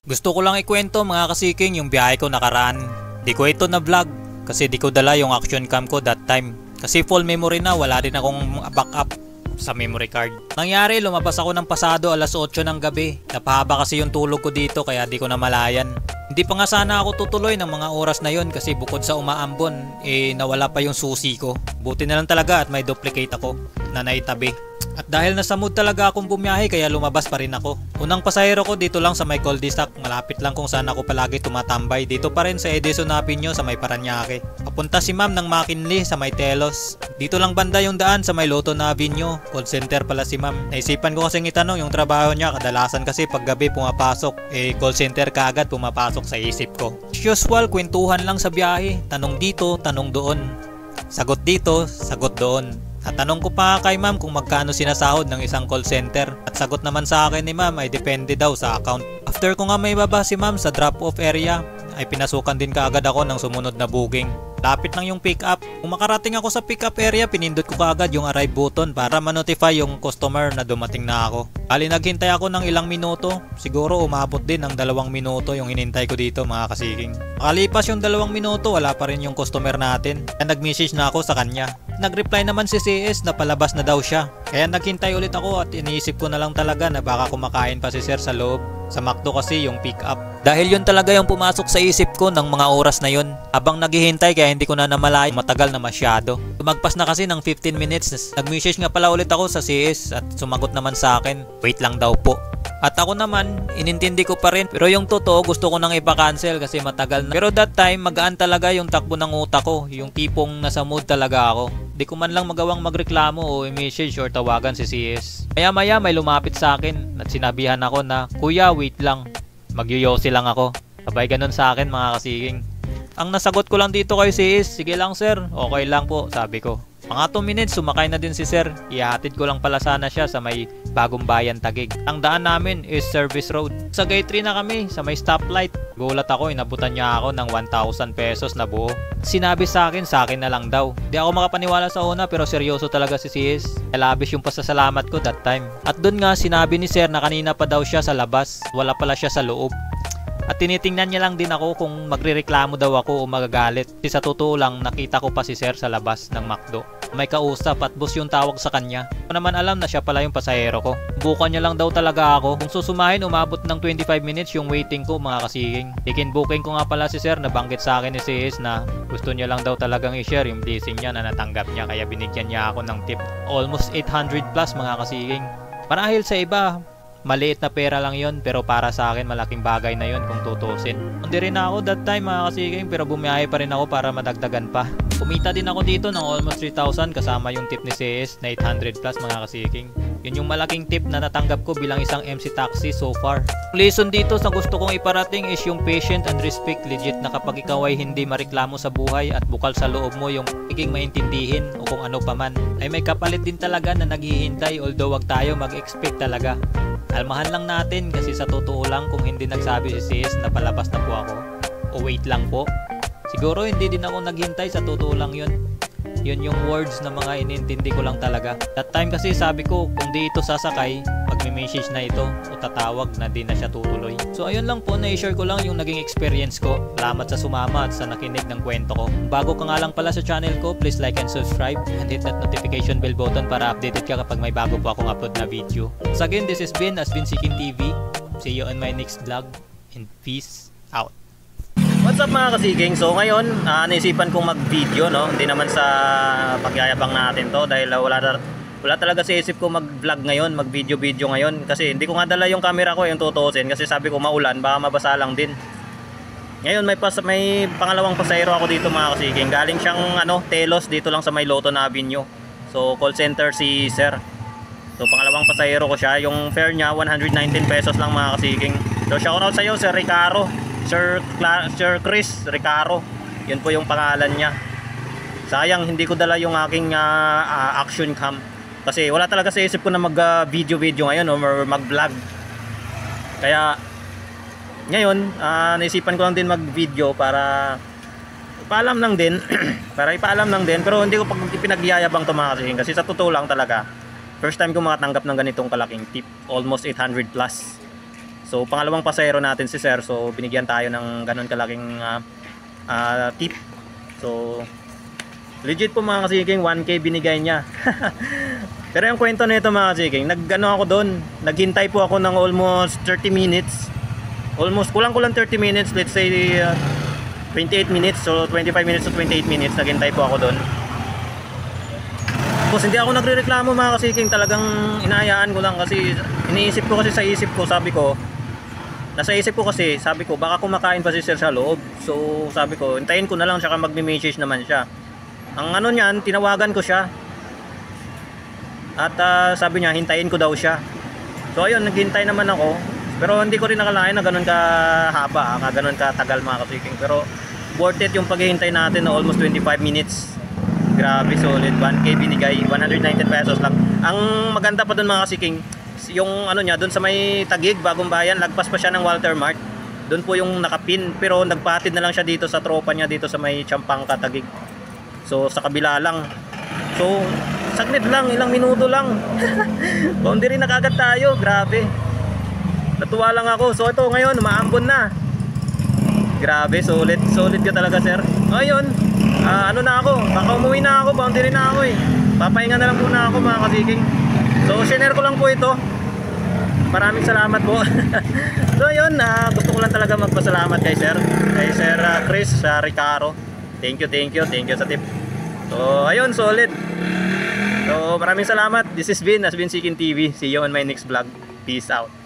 Gusto ko lang ikwento mga kasiking yung biyahe ko nakaraan. Di ko ito na vlog kasi di ko dala yung action cam ko that time. Kasi full memory na, wala rin akong backup sa memory card. Nangyari, lumabas ako ng pasado alas 8 ng gabi. Napahaba kasi yung tulog ko dito kaya di ko na malayan. Hindi pa nga sana ako tutuloy ng mga oras na yon kasi bukod sa umaambon, nawala pa yung susi ko. Buti na lang talaga at may duplicate ako na naitabi. At dahil nasa mood talaga akong bumiyahe kaya lumabas pa rin ako. Unang pasahero ko dito lang sa may cul-de-sac, malapit lang kung saan ako palagi tumatambay. Dito pa rin sa Edison Avenue sa may Paranaque. Papunta si ma'am ng McKinley sa may Telos. Dito lang banda yung daan sa may Loton Avenue. Call center pala si ma'am. Naisipan ko kasing itanong yung trabaho niya. Kadalasan kasi pag gabi pumapasok, call center kaagad pumapasok sa isip ko. Usual, kwentuhan lang sa biyahe. Tanong dito, tanong doon. Sagot dito, sagot doon. Natanong ko pa kay ma'am kung magkano sinasahod ng isang call center. At sagot naman sa akin ni ma'am ay depende daw sa account. After ko nga may baba si ma'am sa drop-off area, ay pinasukan din kaagad ako ng sumunod na booking. Lapit lang yung pick up. Kung makarating ako sa pick up area, pinindot ko kaagad yung arrive button para ma-notify yung customer na dumating na ako. Bali naghintay ako ng ilang minuto. Siguro umabot din ng 2 minuto yung hinintay ko dito mga kasiking. Makalipas yung 2 minuto, wala pa rin yung customer natin. Kaya nag-message na ako sa kanya. Nag-reply naman si CS na palabas na daw siya. Kaya naghintay ulit ako at iniisip ko na lang talaga na baka kumakain pa si sir sa loob. Sa McDo kasi yung pick up. Dahil yun talaga yung pumasok sa isip ko ng mga oras na yun. Habang naghihintay kaya hindi ko na namalay, matagal na masyado. Tumagpas na kasi ng 15 minutes. Nag-message nga pala ulit ako sa CS at sumagot naman sa akin, wait lang daw po. At ako naman, inintindi ko pa rin. Pero yung totoo, gusto ko nang ipa-cancel kasi matagal na. Pero that time, magaan talaga yung takbo ng utak ko. Yung tipong nasa mood talaga ako. Di ko man lang magawang magreklamo o i-message or tawagan si CS. Maya-maya may lumapit sa akin at sinabihan ako na, "Kuya, wait lang. Magyoyosi lang ako." Sabay ganun sa akin mga kasiging. Ang nasagot ko lang dito kay CS, "Sige lang sir, okay lang po," sabi ko. Mga 2 minutes, sumakay na din si sir. Ihahatid ko lang pala sana siya sa may Bagong Bayan Taguig. Ang daan namin is Service Road. Sa gate 3 na kami, sa may stoplight. Gulat ako, inabutan niya ako ng 1,000 pesos na buo. Sinabi sa akin na lang daw. Di ako makapaniwala sa una pero seryoso talaga si CS. Labis yung pasasalamat ko that time. At doon nga sinabi ni sir na kanina pa daw siya sa labas. Wala pala siya sa loob. At tinitingnan niya lang din ako kung magrereklamo daw ako o magagalit. Kasi sa totoo lang, nakita ko pa si sir sa labas ng McDo. May kausap at boss yung tawag sa kanya. Ako naman alam na siya pala yung pasahero ko. Bukan niya lang daw talaga ako. Kung susumahin, umabot ng 25 minutes yung waiting ko mga kasiging. Booking ko nga pala si sir, nabanggit sa akin ni CS na gusto niya lang daw talagang i-share yung blessing niya na natanggap niya. Kaya binigyan niya ako ng tip. Almost 800 plus mga kasiging. Marahil sa iba, maliit na pera lang yon pero para sa akin malaking bagay na yon kung tutusin. Hindi rin ako that time mga kasiging pero bumiyahe pa rin ako para madagdagan pa. Kumita din ako dito ng almost 3,000 kasama yung tip ni CS na 800 plus mga kasiging. Yun yung malaking tip na natanggap ko bilang isang MC taxi so far. Lesson dito sa gusto kong iparating is yung patient and respect. Legit na kapag ikaw ay hindi mareklamo sa buhay at bukal sa loob mo yung pagiging maintindihin o kung ano pa man, ay may kapalit din talaga na naghihintay although wag tayo mag-expect talaga. Almahan lang natin kasi sa totoo lang kung hindi nagsabi si CS na palabas na po ako o wait lang po, siguro hindi din ako naghintay, sa totoo lang yun. Yun yung words na mga inintindi ko lang talaga. That time kasi sabi ko kung di ito sasakay, magme-message na ito o tatawag na di na siya tutuloy. So ayun lang po, na-share ko lang yung naging experience ko. Salamat sa sumama at sa nakinig ng kwento ko. Kung bago ka nga lang pala sa channel ko, please like and subscribe and hit that notification bell button para updated ka kapag may bago po akong upload na video. So again, this is Ben, Asbin Sikin TV. See you on my next vlog and peace out. What's up mga kasiging? So ngayon, naisipan kong mag-video, no? Hindi naman sa pagyayabang natin to dahil wala talaga sa isip ko mag-vlog ngayon, mag-video ngayon kasi hindi ko nga dala yung camera ko, yung tutuusin kasi sabi ko maulan, baka mabasa lang din. Ngayon may pangalawang pasahero ako dito mga kasiging. Galing siyang Telos dito lang sa may Loton Avenue. So call center si sir. So pangalawang pasahero ko siya. Yung fare niya 119 pesos lang mga kasiging. So shoutout sa iyo Sir Ricaro. Sir Chris Ricaro, yun po yung pangalan niya. Sayang hindi ko dala yung aking action cam kasi wala talaga sa isip ko na mag video ngayon or mag vlog. Kaya ngayon naisipan ko lang din mag video para ipaalam lang din pero hindi ko pinagyayabang to mga kasi sa totoo lang talaga first time ko makatanggap ng ganitong kalaking tip, almost 800 plus. So pangalawang pasahero natin si sir, so binigyan tayo ng ganun kalaking tip. So legit po mga kasiking, 1K binigay niya. Pero yung kwento nito mga kasiking, nagano ako doon, naghintay po ako ng almost 30 minutes. Almost kulang-kulang 30 minutes, let's say 28 minutes, so 25 minutes to 28 minutes naghintay po ako doon. Tapos hindi ako nagrereklamo mga kasiking, talagang inahayaan ko lang kasi iniisip ko kasi sa isip ko, sabi ko, nasa isip ko kasi, sabi ko baka kumakain pa si sir sa loob. So sabi ko, hintayin ko na lang siya, magme-message naman siya. Ang ano niyan, tinawagan ko siya. At sabi niya, hintayin ko daw siya. So ayun, naghintay naman ako. Pero hindi ko rin nakalain na ganun ka haba, ganun ka tagal mga kasiking. Pero worth it yung paghihintay natin na almost 25 minutes. Grabe, solid. 1K binigay, 119 pesos lang. Ang maganda pa dun mga kasiking, yung ano niya, dun sa may Taguig, Bagong Bayan, lagpas pa siya ng Walter Mart. Dun po yung nakapin, pero nagpatid na lang siya dito sa tropa niya dito sa may Champangka, Taguig. So sa kabila lang. So saglit lang, ilang minuto lang. Boundary na kagad tayo, grabe. Natuwa lang ako. So ito ngayon, umaambon na. Grabe, solid ka talaga sir. Ayun, ano na ako, baka umuwi na ako, boundary na ako eh. Papahinga na lang muna ako mga kasiking. So share ko lang po ito. Maraming salamat po. So yun, gusto ko lang talaga magpasalamat kay sir Chris, sa Ricaro. Thank you sa tip. So ayun, solid. So maraming salamat. This is Has been Seeking TV. See you on my next vlog. Peace out.